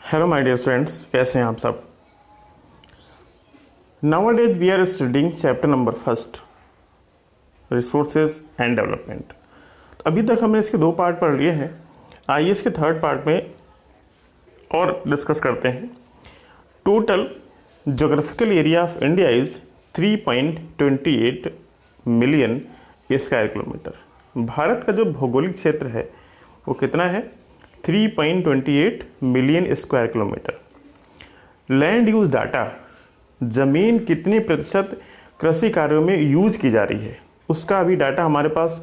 Hello my dear students, कैसे हैं आप सब। Nowadays we are studying chapter number first, resources and development. अभी तक हमने इसके 2 पार्ट पढ़ लिए हैं। आइए इसके 3rd पार्ट में और डिस्कस करते हैं। Total geographical area of India is 3.28 million square kilometre. Bharat का जो भौगोलिक क्षेत्र है वो कितना है? 3.28 million square kilometre. Land use data, जमीन कितने प्रतिशत कृषि कार्यों में यूज की जा रही है, उसका अभी डाटा हमारे पास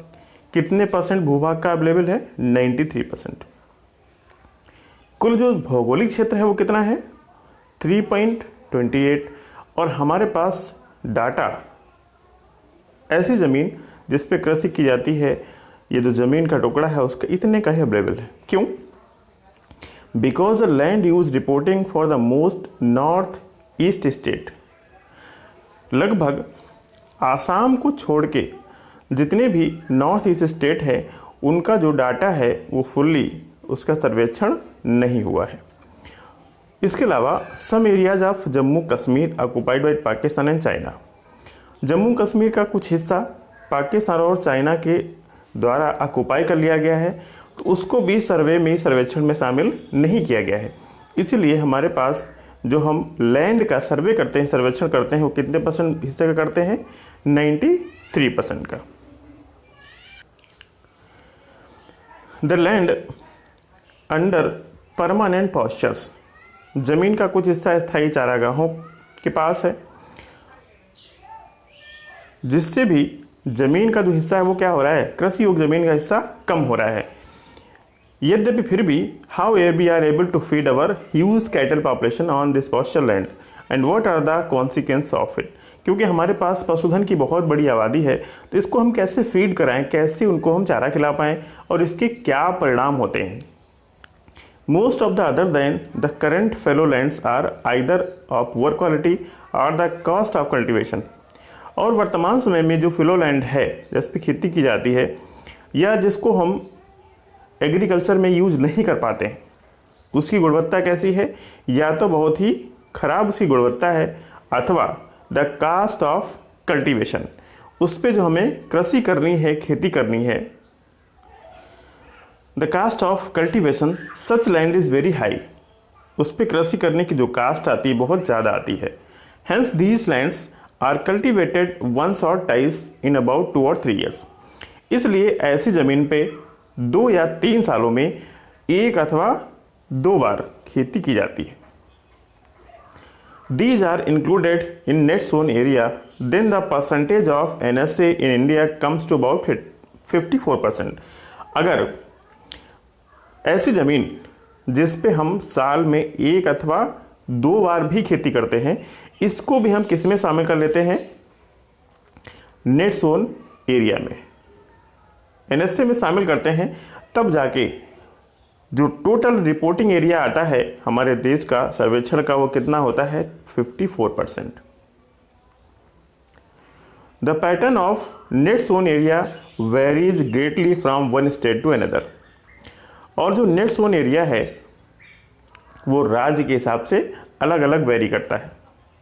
कितने % भूभाग का अवेलेबल है? 93%। कुल जो भौगोलिक क्षेत्र है वो कितना है? 3.28। और हमारे पास डाटा ऐसी जमीन जिस पे कृषि की जाती है, ये जो जमीन का टुकड़ा है उसका इतने का ही अवेलेबल है। क्यों? Because the land use reporting for the most north east state, लगभग आसाम को छोड़ के जितने भी नॉर्थ ईस्ट स्टेट है उनका जो डाटा है वो फुल्ली उसका सर्वेक्षण नहीं हुआ है। इसके अलावा some areas of Jammu Kashmir occupied by Pakistan and China, Jammu Kashmir का कुछ हिस्सा पाकिस्तान और चाइना के द्वारा ऑक्युपाई कर लिया गया है, तो उसको भी सर्वेक्षण में शामिल नहीं किया गया है। इसीलिए हमारे पास जो हम लैंड का सर्वे करते हैं, सर्वेक्षण करते हैं, वो कितने % हिस्से का करते हैं? 93% का। The land under permanent postures, जमीन का कुछ हिस्सा स्थायी चारागाहों के पास है, जिससे भी जमीन का जो हिस्सा है वो क्या हो रहा है? कृषि योग्य जमीन का हिस्सा कम हो रहा है। यद्यपि फिर भी however we are able to feed our huge cattle population on this pasture land and what are the consequence of it, क्योंकि हमारे पास पशुधन की बहुत बड़ी आबादी है, तो इसको हम कैसे फीड कराएं, कैसे उनको हम चारा खिला पाएं और इसके क्या परिणाम होते हैं। Most of the other than the current fallow lands are either of poor quality और द कॉस्ट ऑफ कल्टिवेशन, और वर्तमान समय में जो फिलो लैंड है जिस पे खेती की जाती है या जिसको हम एग्रीकल्चर में यूज नहीं कर पाते हैं, उसकी गुणवत्ता कैसी है? या तो बहुत ही खराब उसकी गुणवत्ता है, अथवा द कास्ट ऑफ कल्टीवेशन, उस पे जो हमें कृषि करनी है, खेती करनी है, the cost of cultivation such land is very high, उस पे कृषि करने की जो कास्ट आती है बहुत ज़्यादा आती है। Hence these lands are cultivated once और टाइस इन अबाउट 2 और 3 ईयर्स, इसलिए ऐसी ज़मीन पे 2 या 3 सालों में 1 अथवा 2 बार खेती की जाती है। These are included in net zone area, then the percentage of NSA in India comes to about 54%। अगर ऐसी ज़मीन जिस पे हम साल में 1 अथवा 2 बार भी खेती करते हैं, इसको भी हम किस में शामिल कर लेते हैं? नेट जोन एरिया में, NSA में शामिल करते हैं, तब जाके जो टोटल रिपोर्टिंग एरिया आता है हमारे देश का सर्वेक्षण का वो कितना होता है? 54%। The pattern of net sown area varies greatly from one state to another, और जो नेट जोन एरिया है वो राज्य के हिसाब से अलग अलग वेरी करता है।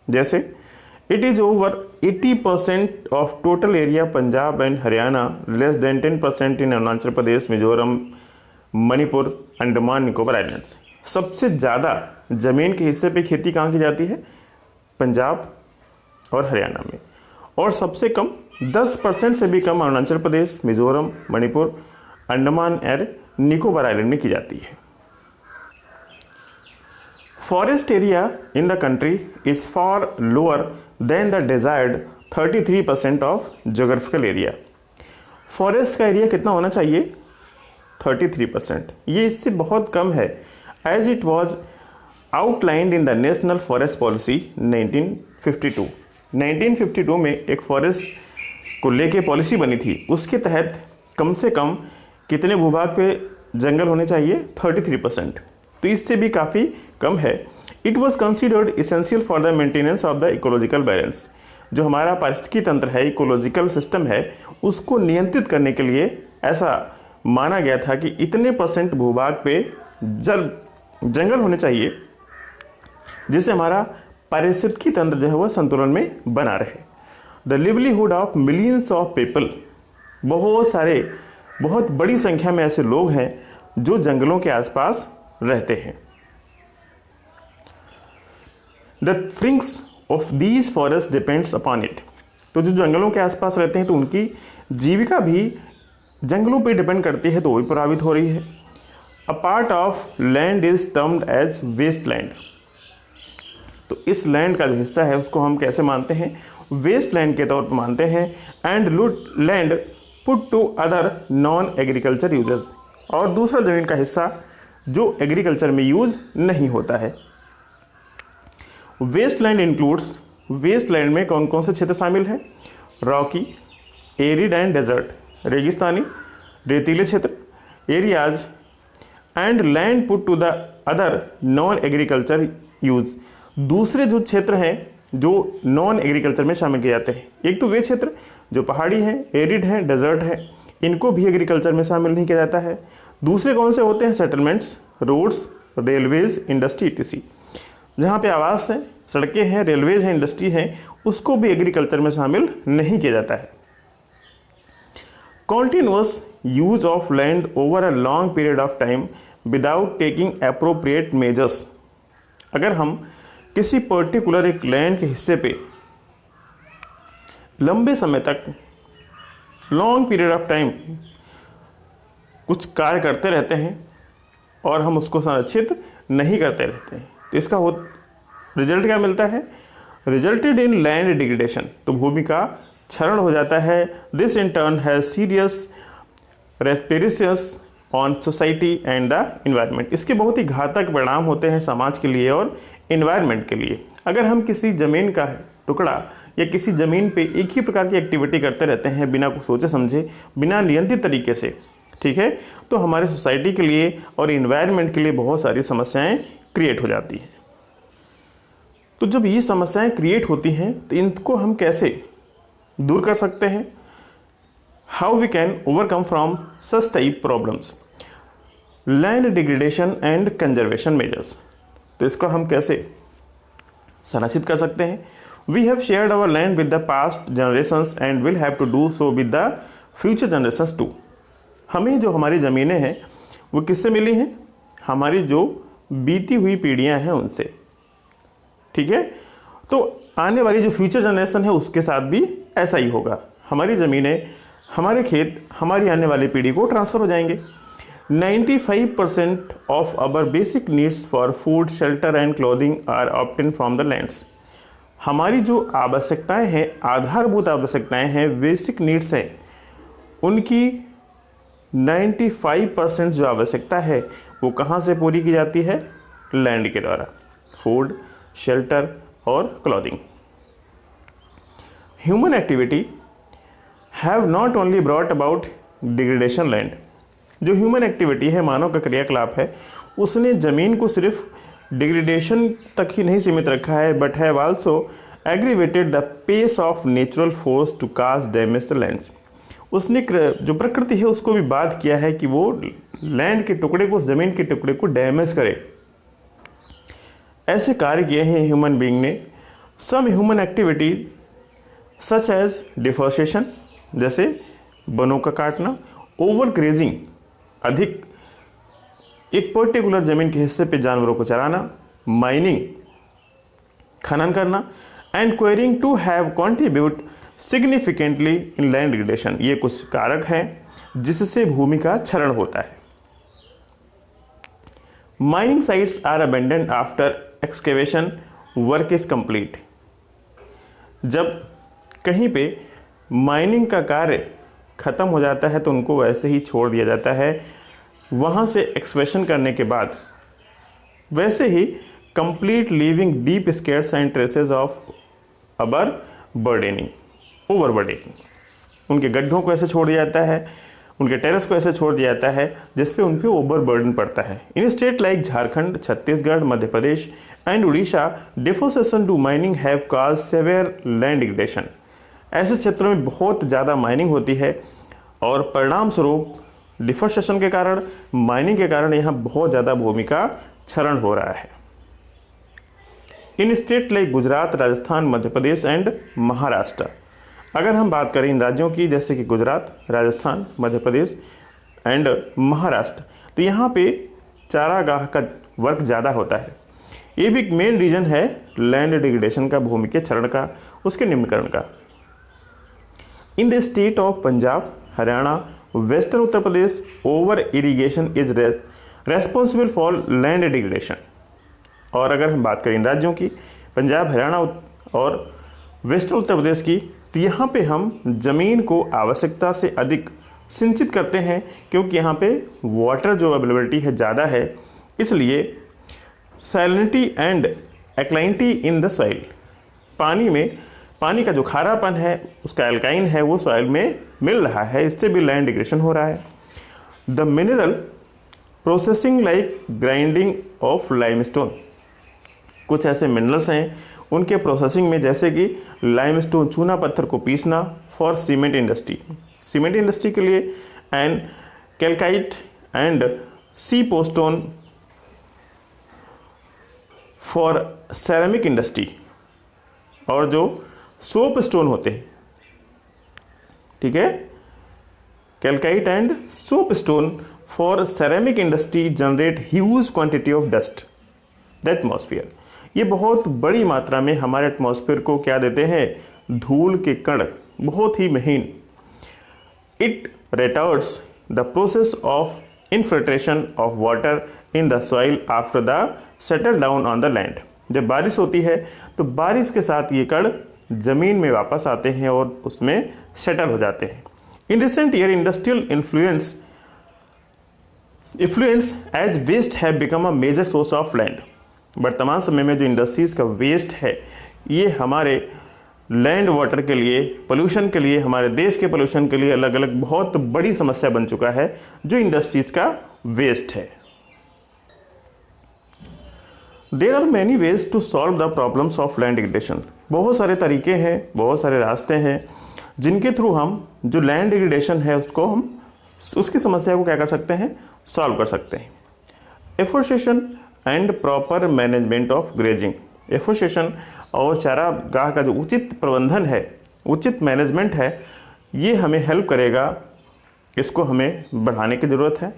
जैसे it is over 80% of total area Punjab and Haryana, less than 10% in Arunachal Pradesh, Mizoram, Manipur, Andaman Nicobar islands. सबसे ज़्यादा ज़मीन के हिस्से पे खेती कहाँ की जाती है? पंजाब और हरियाणा में, और सबसे कम 10% से भी कम अरुणाचल प्रदेश, मिजोरम, मणिपुर, अंडमान और निकोबार आइलैंड में की जाती है। Forest area in the country is far lower than the desired 33% of geographical area. Forest का एरिया कितना होना चाहिए? 33%। ये इससे बहुत कम है, as it was outlined in the national forest policy 1952। 1952 में एक फॉरेस्ट को लेके पॉलिसी बनी थी, उसके तहत कम से कम कितने भूभाग पे जंगल होने चाहिए? 33%, तो इससे भी काफ़ी कम है। It was considered essential for the maintenance of the ecological balance, जो हमारा पारिस्थितिकी तंत्र है, इकोलॉजिकल सिस्टम है, उसको नियंत्रित करने के लिए ऐसा माना गया था कि इतने % भूभाग पे जंगल होने चाहिए जिससे हमारा पारिस्थितिकी तंत्र जो है वह संतुलन में बना रहे। The livelihood of millions of people, बहुत बड़ी संख्या में ऐसे लोग हैं जो जंगलों के आसपास रहते हैं। The things of these forest depends upon it, तो जो जंगलों के आसपास रहते हैं तो उनकी जीविका भी जंगलों पे डिपेंड करती है, तो वो भी प्रभावित हो रही है। A part of land is termed as waste land, तो इस लैंड का जो हिस्सा है उसको हम कैसे मानते हैं, वेस्ट लैंड के तौर पर मानते हैं। And land put to other non agriculture uses, और दूसरा जमीन का हिस्सा जो एग्रीकल्चर में यूज नहीं होता है। Waste land includes, waste land में कौन कौन से क्षेत्र शामिल हैं, रॉकी, एरिड एंड डेजर्ट, रेगिस्तानी रेतीले क्षेत्र, areas and land put to the other non agriculture use, दूसरे जो क्षेत्र हैं जो नॉन एग्रीकल्चर में शामिल किए जाते हैं। एक तो वे क्षेत्र जो पहाड़ी हैं, एरिड हैं, डेजर्ट हैं, इनको भी एग्रीकल्चर में शामिल नहीं किया जाता है। दूसरे कौन से होते हैं, settlements, roads, railways, industry etc, जहाँ पे आवास हैं, सड़कें हैं, रेलवेज हैं, इंडस्ट्री हैं, उसको भी एग्रीकल्चर में शामिल नहीं किया जाता है। Continuous use of land over a long period of time without taking appropriate measures, अगर हम किसी पर्टिकुलर एक लैंड के हिस्से पे लंबे समय तक, लॉन्ग पीरियड ऑफ टाइम कुछ कार्य करते रहते हैं और हम उसको संरक्षित नहीं करते रहते हैं, तो इसका रिजल्ट क्या मिलता है, रिजल्टेड इन लैंड डिग्रेडेशन, तो भूमि का क्षरण हो जाता है। This in turn has serious reparations on society and the environment, इसके बहुत ही घातक परिणाम होते हैं समाज के लिए और इन्वायरमेंट के लिए। अगर हम किसी ज़मीन का टुकड़ा या किसी ज़मीन पे एक ही प्रकार की एक्टिविटी करते रहते हैं बिना कुछ सोचे समझे, बिना नियंत्रित तरीके से, ठीक है, तो हमारे सोसाइटी के लिए और इन्वायरमेंट के लिए बहुत सारी समस्याएं क्रिएट हो जाती हैं। तो जब ये समस्याएं क्रिएट होती हैं तो इनको हम कैसे दूर कर सकते हैं, how we can overcome from such type problems, land degradation and conservation measures, तो इसको हम कैसे संरक्षित कर सकते हैं। We have shared our land with the past generations and will have to do so with the future generations too, हमें जो हमारी ज़मीनें हैं वो किससे मिली हैं, हमारी जो बीती हुई पीढ़ियां हैं उनसे, ठीक है, तो आने वाली जो फ्यूचर जनरेशन है उसके साथ भी ऐसा ही होगा, हमारी ज़मीनें, हमारे खेत हमारी आने वाली पीढ़ी को ट्रांसफ़र हो जाएंगे। 95% of our basic needs for food, shelter and clothing are obtain from the lands, हमारी जो आवश्यकताएं हैं, आधारभूत आवश्यकताएं हैं, बेसिक नीड्स हैं, उनकी 95% जो आवश्यकता है वो कहाँ से पूरी की जाती है, लैंड के द्वारा, फूड, शेल्टर और clothing. Human activity have not only brought about degradation land, जो ह्यूमन एक्टिविटी है, मानव का क्रियाकलाप है, उसने ज़मीन को सिर्फ डिग्रेडेशन तक ही नहीं सीमित रखा है, but have also aggravated the pace of natural force to cause damage the lands, उसने जो प्रकृति है उसको भी बात किया है कि वो लैंड के टुकड़े को, ज़मीन के टुकड़े को डैमेज करे, ऐसे कार्य किए हैं ह्यूमन बीइंग ने। Some human activity such as deforestation, जैसे वनों का काटना, ओवर ग्रेजिंग, अधिक एक पर्टिकुलर जमीन के हिस्से पे जानवरों को चराना, माइनिंग, खनन करना, and quarrying to have contribute significantly in land degradation, ये कुछ कारक हैं जिससे भूमि का क्षरण होता है। Mining sites are abandoned after excavation work is complete, जब कहीं पे माइनिंग का कार्य खत्म हो जाता है तो उनको वैसे ही छोड़ दिया जाता है, वहाँ से एक्सकेवेशन करने के बाद वैसे ही complete leaving deep scars and traces of overburdening, over बर्डेनिंग, उनके गड्ढों को ऐसे छोड़ दिया जाता है, उनके टेरेस को ऐसे छोड़ दिया जाता है जिसपे उन पे ओवर बर्डन पड़ता है। In state like Jharkhand, Chhattisgarh, Madhya Pradesh and Orissa, deforestation to mining have caused severe land degradation, ऐसे क्षेत्रों में बहुत ज़्यादा माइनिंग होती है और परिणाम स्वरूप डिफोरेस्टेशन के कारण, माइनिंग के कारण यहाँ बहुत ज़्यादा भूमि का क्षरण हो रहा है। In state like Gujarat, Rajasthan, Madhya Pradesh and Maharashtra. अगर हम बात करें इन राज्यों की, जैसे कि गुजरात, राजस्थान, मध्य प्रदेश एंड महाराष्ट्र, तो यहाँ पे चारागाह का वर्क ज़्यादा होता है। ये भी एक मेन रीजन है लैंड डिग्रेडेशन का, भूमि के क्षरण का, उसके निम्नीकरण का। In the state of Punjab, Haryana, western Uttar Pradesh, over irrigation is responsible for land degradation. और अगर हम बात करें इन राज्यों की, पंजाब, हरियाणा और वेस्टर्न उत्तर प्रदेश की, तो यहाँ पे हम ज़मीन को आवश्यकता से अधिक सिंचित करते हैं, क्योंकि यहाँ पे वाटर जो अवेलेबिलिटी है ज़्यादा है, इसलिए salinity and alkalinity in the soil, पानी का जो खारापन है, उसका एल्काइन है, वो सॉइल में मिल रहा है, इससे भी लैंड डिग्रेडेशन हो रहा है। The mineral processing like grinding of limestone, कुछ ऐसे मिनरल्स हैं उनके प्रोसेसिंग में, जैसे कि लाइमस्टोन, चूना पत्थर को पीसना फॉर सीमेंट इंडस्ट्री के लिए, and calcite and soapstone for ceramic industry, और जो सोप स्टोन होते हैं, ठीक है, calcite and soapstone for ceramic industry generate huge quantity of dust the atmosphere. ये बहुत बड़ी मात्रा में हमारे एटमॉस्फेयर को क्या देते हैं, धूल के कण, बहुत ही महीन। It retards the process of infiltration of water in the soil after the settle down on the land. जब बारिश होती है तो बारिश के साथ ये कण जमीन में वापस आते हैं और उसमें सेटल हो जाते हैं। In recent year industrial influence as waste have become a major source of land. वर्तमान समय में जो इंडस्ट्रीज का वेस्ट है, ये हमारे लैंड वाटर के लिए, पोल्यूशन के लिए, हमारे देश के पोल्यूशन के लिए अलग अलग बहुत बड़ी समस्या बन चुका है, जो इंडस्ट्रीज का वेस्ट है। There are many ways to solve the problems of land degradation. बहुत सारे तरीके हैं, बहुत सारे रास्ते हैं, जिनके थ्रू हम जो लैंड डिग्रेडेशन है उसकी समस्या को क्या कर सकते हैं, सॉल्व कर सकते हैं। Afforestation and proper management of grazing. Afforestation और चारागाह का जो उचित प्रबंधन है, उचित मैनेजमेंट है, ये हमें हेल्प करेगा, इसको हमें बढ़ाने की ज़रूरत है।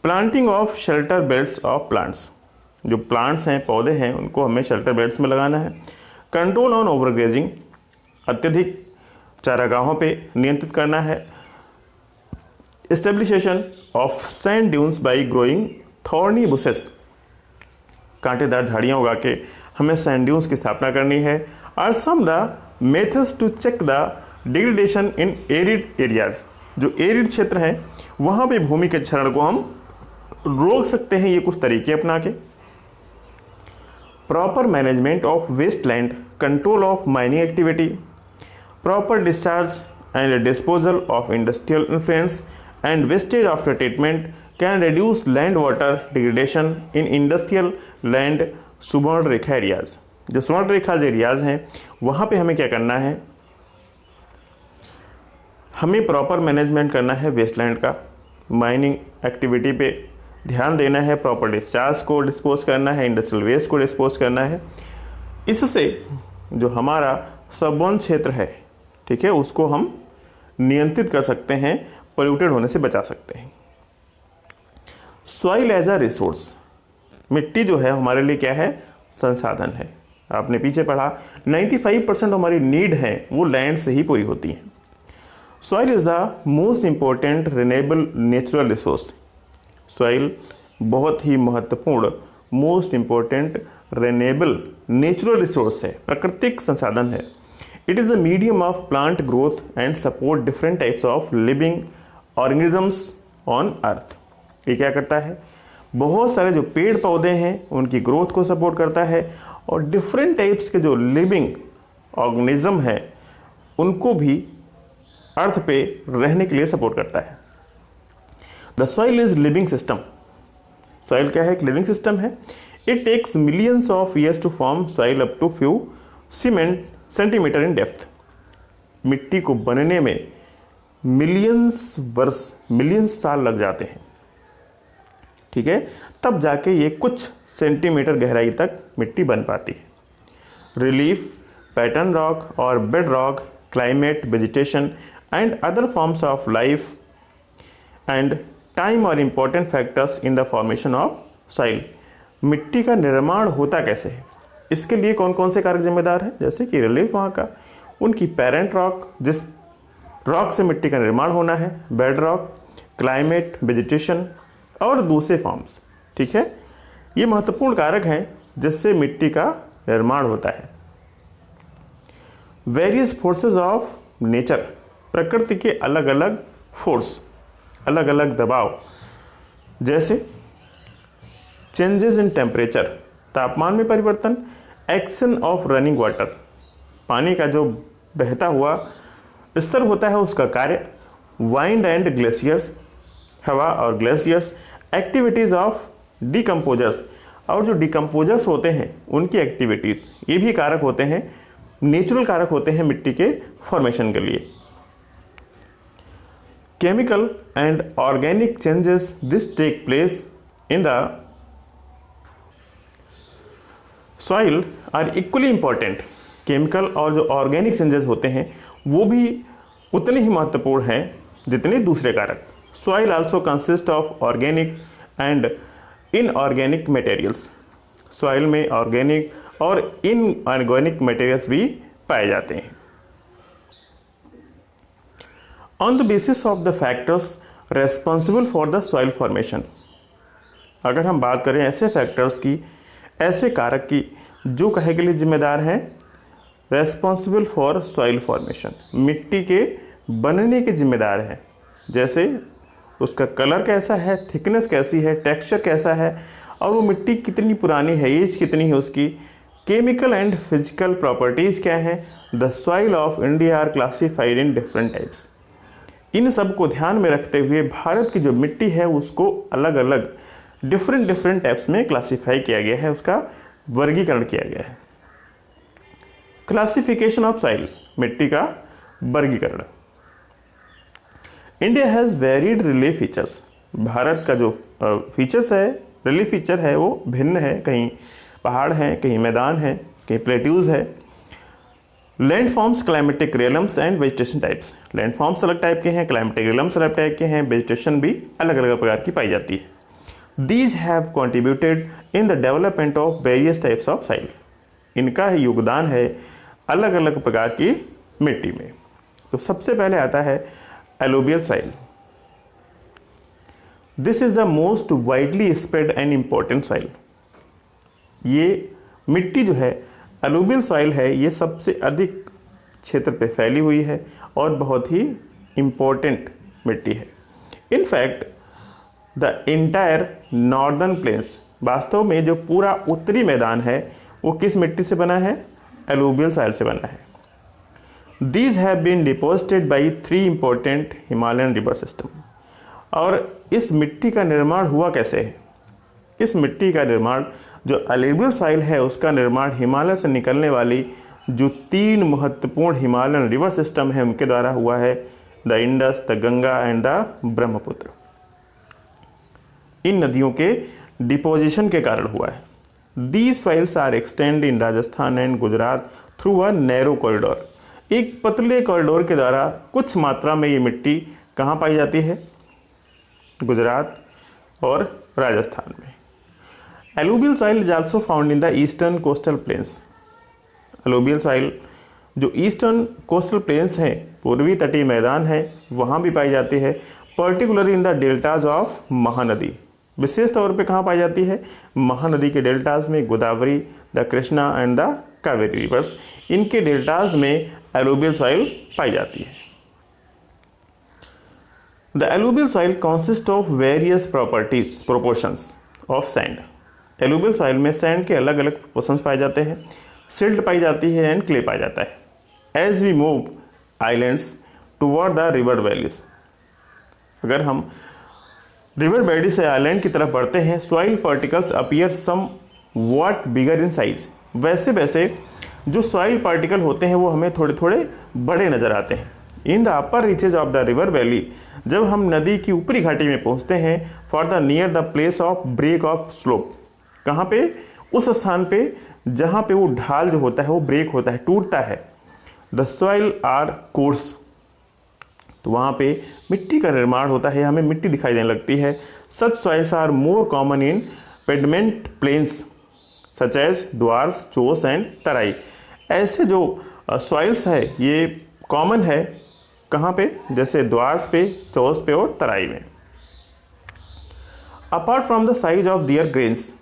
Planting of shelter belts of plants, जो प्लांट्स हैं, पौधे हैं, उनको हमें शेल्टर बेल्ट्स में लगाना है। कंट्रोल ऑन ओवरग्रेजिंग, अत्यधिक चारागाहों पे नियंत्रित करना है। Establishment of sand dunes by growing thorny bushes, कांटेदार झाड़ियाँ उगा के हमें सैंड ड्यून्स की स्थापना करनी है। Are some the methods to check the degradation in arid areas, जो एरिड क्षेत्र हैं वहाँ पे भूमि के क्षरण को हम रोक सकते हैं, ये कुछ तरीके अपना के। Proper management of waste land, control of mining activity, proper discharge and disposal of industrial influence and wastage after treatment can reduce land water degradation in industrial land Subarnarekha areas. जो सुवर्ण रेखा एरियाज हैं वहाँ पे हमें क्या करना है, हमें प्रॉपर मैनेजमेंट करना है वेस्टलैंड का, माइनिंग एक्टिविटी पे ध्यान देना है, प्रॉपर डिस्चार्ज को डिस्पोज करना है, इंडस्ट्रियल वेस्ट को डिस्पोज करना है। इससे जो हमारा सबवन क्षेत्र है, ठीक है, उसको हम नियंत्रित कर सकते हैं, पोल्यूटेड होने से बचा सकते हैं। सॉइल एज अ रिसोर्स, मिट्टी जो है हमारे लिए क्या है, संसाधन है। आपने पीछे पढ़ा 95% हमारी नीड है वो लैंड से ही पूरी होती है। Soil is the most important renewable natural resource. Soil बहुत ही महत्वपूर्ण, most important renewable natural resource है, प्राकृतिक संसाधन है। It is a medium of plant growth and support different types of living organisms on earth. ये क्या करता है, बहुत सारे जो पेड़ पौधे हैं उनकी ग्रोथ को सपोर्ट करता है, और डिफरेंट टाइप्स के जो लिविंग ऑर्गेनिज्म हैं उनको भी अर्थ पे रहने के लिए सपोर्ट करता है। The soil is living system. Soil क्या है, एक लिविंग सिस्टम है। It takes millions of years to form soil up to few centimetre in depth. मिट्टी को बनने में मिलियंस वर्ष, मिलियंस साल लग जाते हैं, ठीक है, तब जाके ये कुछ सेंटीमीटर गहराई तक मिट्टी बन पाती है। Relief, parent rock or bed rock, climate, vegetation and other forms of life and time are important factors in the formation of soil. मिट्टी का निर्माण होता कैसे है, इसके लिए कौन कौन से कारक जिम्मेदार हैं, जैसे कि रिलीफ वहाँ का, उनकी पेरेंट रॉक जिस रॉक से मिट्टी का निर्माण होना है, बेड रॉक, क्लाइमेट, वेजिटेशन और दूसरे फॉर्म्स। ठीक है, ये महत्वपूर्ण कारक हैं जिससे मिट्टी का निर्माण होता है। वेरियस फोर्सेस ऑफ नेचर, प्रकृति के अलग अलग फोर्स, अलग अलग दबाव, जैसे चेंजेस इन टेम्परेचर, तापमान में परिवर्तन, एक्शन ऑफ रनिंग वाटर, पानी का जो बहता हुआ स्तर होता है उसका कार्य, वाइंड एंड ग्लेशियर्स, हवा और ग्लेशियर्स, एक्टिविटीज़ ऑफ डिकम्पोजर्स, और जो डिकम्पोजर्स होते हैं उनकी एक्टिविटीज़, ये भी कारक होते हैं, नेचुरल कारक होते हैं मिट्टी के फॉर्मेशन के लिए। Chemical and organic changes this take place in the soil are equally important. Chemical और जो ऑर्गेनिक चेंजेस होते हैं वो भी उतने ही महत्वपूर्ण हैं जितने दूसरे कारक। Soil also consist of organic and inorganic materials, soil में ऑर्गेनिक और इनऑर्गेनिक मटेरियल्स भी पाए जाते हैं। On the basis of the factors responsible for the soil formation, अगर हम बात करें ऐसे फैक्टर्स की, ऐसे कारक की जो कहे के लिए जिम्मेदार हैं, रेस्पॉन्सिबल फॉर सॉइल फॉर्मेशन, मिट्टी के बनने के जिम्मेदार हैं, जैसे उसका कलर कैसा है, थिकनेस कैसी है, टेक्सचर कैसा है, और वो मिट्टी कितनी पुरानी है, एज कितनी है उसकी, केमिकल एंड फिजिकल प्रॉपर्टीज़ क्या हैं। The soil of India are classified in different types. इन सब को ध्यान में रखते हुए भारत की जो मिट्टी है उसको अलग अलग डिफरेंट टाइप्स में क्लासिफाई किया गया है, उसका वर्गीकरण किया गया है। क्लासिफिकेशन ऑफ सॉइल, मिट्टी का वर्गीकरण। India has varied relief features, Bharat का जो फीचर्स है, रिलीफ फीचर है, वो भिन्न है, कहीं पहाड़ हैं, कहीं मैदान है, कहीं प्लेट्यूज है। Land forms, climatic realms and vegetation types, land forms अलग टाइप के हैं, क्लाइमेटिक रियलम्स अलग टाइप के हैं, वेजिटेशन भी अलग अलग प्रकार की पाई जाती है। These have contributed in the development of various types of soil. इनका ही योगदान है अलग अलग प्रकार की मिट्टी में। तो सबसे पहले आता है एलोबियल soil. This is the most widely spread and important soil. ये मिट्टी जो है एलोबियल सॉइल है, ये सबसे अधिक क्षेत्र पे फैली हुई है और बहुत ही इम्पोर्टेंट मिट्टी है। In fact the entire northern plains, वास्तव में जो पूरा उत्तरी मैदान है वो किस मिट्टी से बना है, एलुवियल सॉइल से बना है। These have been deposited by 3 important Himalayan river system. और इस मिट्टी का निर्माण हुआ कैसे है, इस मिट्टी का निर्माण, जो एलुवियल सॉइल है उसका निर्माण हिमालय से निकलने वाली जो 3 महत्वपूर्ण हिमालयन रिवर सिस्टम है उनके द्वारा हुआ है, the Indus, the Ganga and the Brahmaputra. इन नदियों के डिपोजिशन के कारण हुआ है। These soils are extend in Rajasthan and Gujarat through a narrow corridor. एक पतले कॉरिडोर के द्वारा कुछ मात्रा में ये मिट्टी कहाँ पाई जाती है, गुजरात और राजस्थान में। Alluvial soil is also found in the eastern coastal planes. Alluvial soil जो ईस्टर्न कोस्टल प्लेन्स हैं, पूर्वी तटीय मैदान है, वहाँ भी पाई जाती है, particularly in the deltas of Mahanadi. विशेष तौर पे कहाँ पाई जाती है, महानदी के डेल्टाज में, Godavari, the Krishna and the Kaveri reverse, इनके डेल्टाज में एलुवियल सॉइल पाई जाती है। The alluvial soil consist of various properties proportions of sand. Alluvial soil में सैंड के अलग अलग प्रोपोर्शंस पाए जाते हैं, सिल्ट पाई जाती है एंड क्ले पाया जाता है। As we move islands toward the river valleys, अगर हम रिवर वैली से आइलैंड की तरफ बढ़ते हैं, soil particles appear somewhat bigger in size. वैसे वैसे जो सॉइल पार्टिकल होते हैं वो हमें थोड़े थोड़े बड़े नज़र आते हैं। In the upper reaches of the river valley, जब हम नदी की ऊपरी घाटी में पहुंचते हैं, for the near the place of break of slope, कहाँ पे, उस स्थान पे जहाँ पे वो ढाल जो होता है वो ब्रेक होता है, टूटता है, द सॉइल आर कोर्स, तो वहाँ पे मिट्टी का निर्माण होता है, हमें मिट्टी दिखाई देने लगती है। Such soils are more common in piedmont plains such as Duars, Chos and Terai. ऐसे जो सॉइल्स है ये कॉमन है कहाँ पे, जैसे द्वार्स पे, चोस पे और तराई में। Apart from the size of their grains,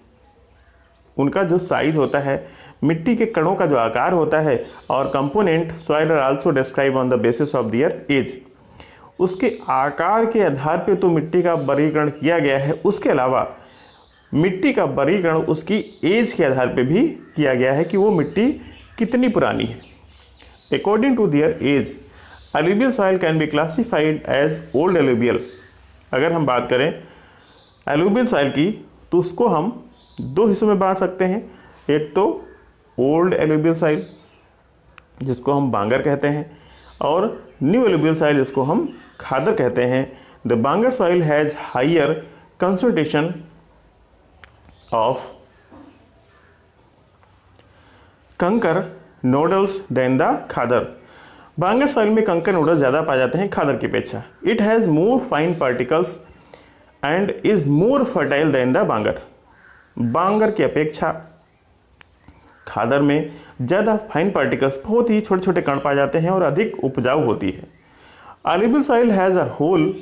उनका जो साइज होता है, मिट्टी के कणों का जो आकार होता है, और component soil are also describe on the basis of their age, उसके आकार के आधार पे तो मिट्टी का वर्गीकरण किया गया है, उसके अलावा मिट्टी का वर्गीकरण उसकी एज के आधार पे भी किया गया है कि वो मिट्टी कितनी पुरानी है। According to their age, alluvial soil can be classified as old alluvial. अगर हम बात करें एलुवियल सॉइल की तो उसको हम दो हिस्सों में बांट सकते हैं। एक तो ओल्ड एलुवियल सॉइल जिसको हम बांगर कहते हैं, और न्यू एलुवियल सॉइल जिसको हम खादर कहते हैं। The bangar soil has higher concentration of kankar nodules than the khadar. Bangar soil में कंकर नोडल्स ज़्यादा पाए जाते हैं खादर की अपेक्षा। It has more fine particles and is more fertile than the bangar. Bangar की अपेक्षा खादर में ज़्यादा फाइन पार्टिकल्स, बहुत ही छोटे छोटे कण पाए जाते हैं और अधिक उपजाऊ होती है। Alluvial soil has a whole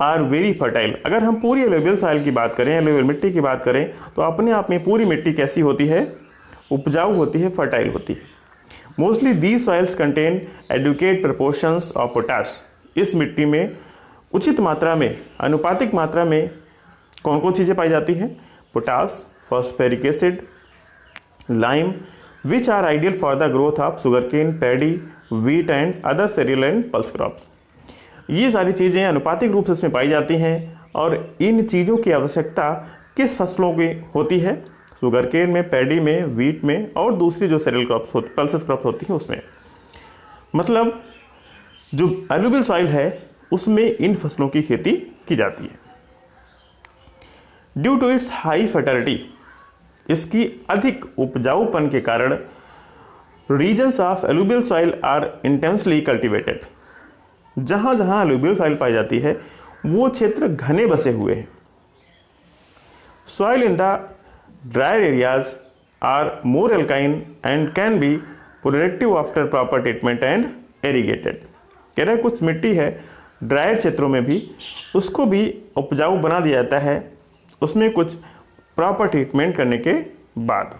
are very fertile. अगर हम पूरी एलुवियल सॉइल की बात करें, एलुवियल मिट्टी की बात करें, तो अपने आप में पूरी मिट्टी कैसी होती है, उपजाऊ होती है, फर्टाइल होती है। Mostly these soils contain adequate proportions of potash. इस मिट्टी में उचित मात्रा में, अनुपातिक मात्रा में कौन कौन चीज़ें पाई जाती हैं, potash, phosphoric acid, lime, which are ideal for the growth of sugarcane, paddy, wheat and other cereal and pulse crops. ये सारी चीज़ें अनुपातिक रूप से इसमें पाई जाती हैं, और इन चीज़ों की आवश्यकता किस फसलों की होती है, सुगरकेन में, पैडी में, व्हीट में, और दूसरी जो सेरियल क्रॉप्स होती, पल्सेस क्रॉप्स होती हैं उसमें। मतलब जो एलुवियल सॉइल है उसमें इन फसलों की खेती की जाती है। Due to its high fertility, इसकी अधिक उपजाऊपन के कारण regions of alluvial soil are intensely cultivated. जहां जहां एलुवियल सॉइल पाई जाती है वो क्षेत्र घने बसे हुए हैं। Soil in the drier areas are more एल्काइन and can be productive after proper treatment and irrigated. कह रहे कुछ मिट्टी है ड्रायर क्षेत्रों में भी, उसको भी उपजाऊ बना दिया जाता है उसमें कुछ प्रॉपर ट्रीटमेंट करने के बाद।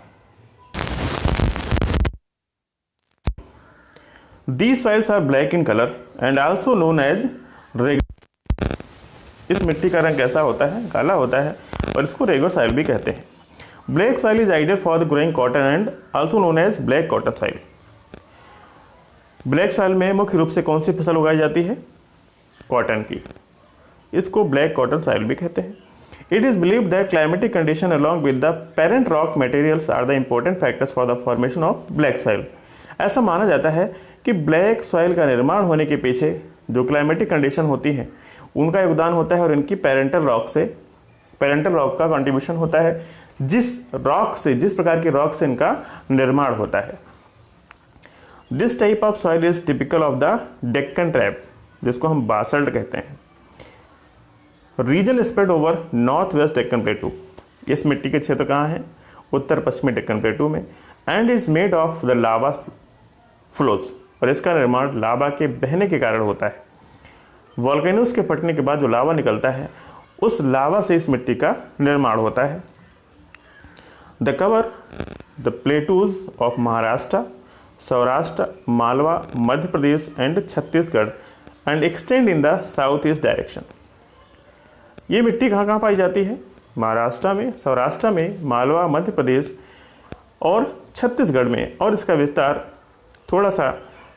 These soils are black in color and also known as रेगो। इस मिट्टी का रंग कैसा होता है, काला होता है, और इसको रेगो सॉइल भी कहते हैं। Black soil is ideal for the growing cotton and also known as black cotton soil. Black soil में मुख्य रूप से कौन सी फसल उगाई जाती है, कॉटन की, इसको ब्लैक कॉटन सॉइल भी कहते हैं। It is believed that climatic condition along with the parent rock materials are the important factors for the formation of black soil। ऐसा माना जाता है कि ब्लैक सॉइल का निर्माण होने के पीछे जो क्लाइमेटिक कंडीशन होती हैं उनका योगदान होता है, और इनकी पेरेंटल रॉक का कंट्रीब्यूशन होता है, जिस प्रकार के रॉक से इनका निर्माण होता है। This type of soil is typical of the Deccan trap, जिसको हम बासल्ट कहते हैं। Region spread over north west Deccan plateau. इस मिट्टी के क्षेत्र कहाँ हैं, उत्तर पश्चिमी डेक्कन प्लेटू में। And is made of the lava flows, और इसका निर्माण लावा के बहने के कारण होता है। वॉल्केनोस के फटने के बाद जो लावा निकलता है उस लावा से इस मिट्टी का निर्माण होता है। The cover the plateaus of Maharashtra, Saurashtra, Malwa, Madhya Pradesh and Chhattisgarh and extend in the south east direction. ये मिट्टी कहाँ कहाँ पाई जाती है, महाराष्ट्र में, सौराष्ट्र में, मालवा, मध्य प्रदेश और छत्तीसगढ़ में, और इसका विस्तार थोड़ा सा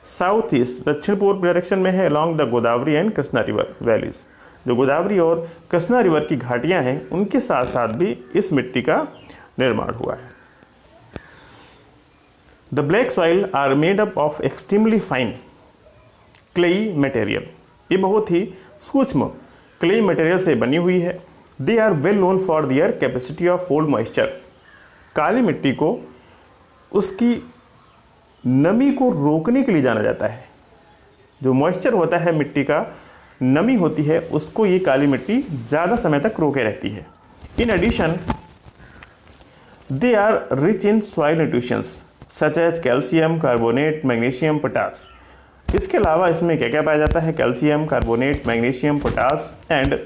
साउथ ईस्ट दक्षिण पूर्व डायरेक्शन में है along the Godavari and Krishna river valleys. जो गोदावरी और कृष्णा रिवर की घाटियाँ हैं उनके साथ साथ भी इस मिट्टी का निर्माण हुआ है। The black soil are made up of extremely fine clayey material, ये बहुत ही सूक्ष्म क्लेई मटेरियल से बनी हुई है। They are well known for their capacity of hold moisture. काली मिट्टी को उसकी नमी को रोकने के लिए जाना जाता है। जो मॉइस्चर होता है मिट्टी का, नमी होती है, उसको ये काली मिट्टी ज़्यादा समय तक रोके रहती है। In addition they are rich in soil nutritions such as calcium, carbonate, magnesium, potash. इसके अलावा इसमें क्या क्या पाया जाता है? Calcium, carbonate, magnesium, potash and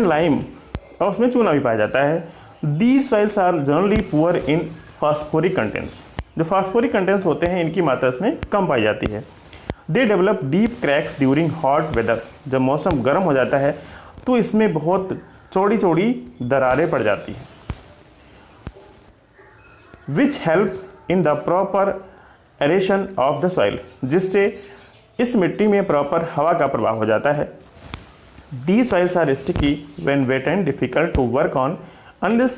lime, और उसमें चूना भी पाया जाता है। These soils are generally poor in phosphoric contents. जो फास्फोरिक कंटेंट्स होते हैं इनकी मात्रा इसमें कम पाई जाती है। They develop deep cracks during hot weather. जब मौसम गर्म हो जाता है तो इसमें बहुत चौड़ी चौड़ी दरारें पड़ जाती हैं। Which help in the proper aeration of the soil, जिससे इस मिट्टी में प्रॉपर हवा का प्रवाह हो जाता है। These soils are sticky when wet and difficult to work on unless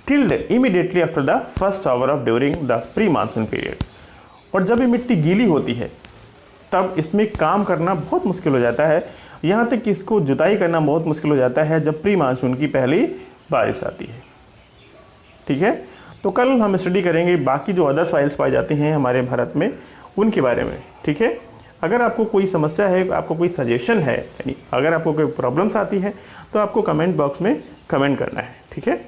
tilled immediately after the first hour of during the pre-monsoon period। और जब ये मिट्टी गीली होती है तब इसमें काम करना बहुत मुश्किल हो जाता है, यहाँ तक कि इसको जुताई करना बहुत मुश्किल हो जाता है जब प्री मानसून की पहली बारिश आती है। ठीक है, तो कल हम स्टडी करेंगे बाकी जो अदर सॉइल्स पाए जाते हैं हमारे भारत में, उनके बारे में। ठीक है, अगर आपको कोई समस्या है, आपको कोई सजेशन है, यानी अगर आपको कोई प्रॉब्लम्स आती है तो आपको कमेंट बॉक्स में कमेंट करना है। ठीक है।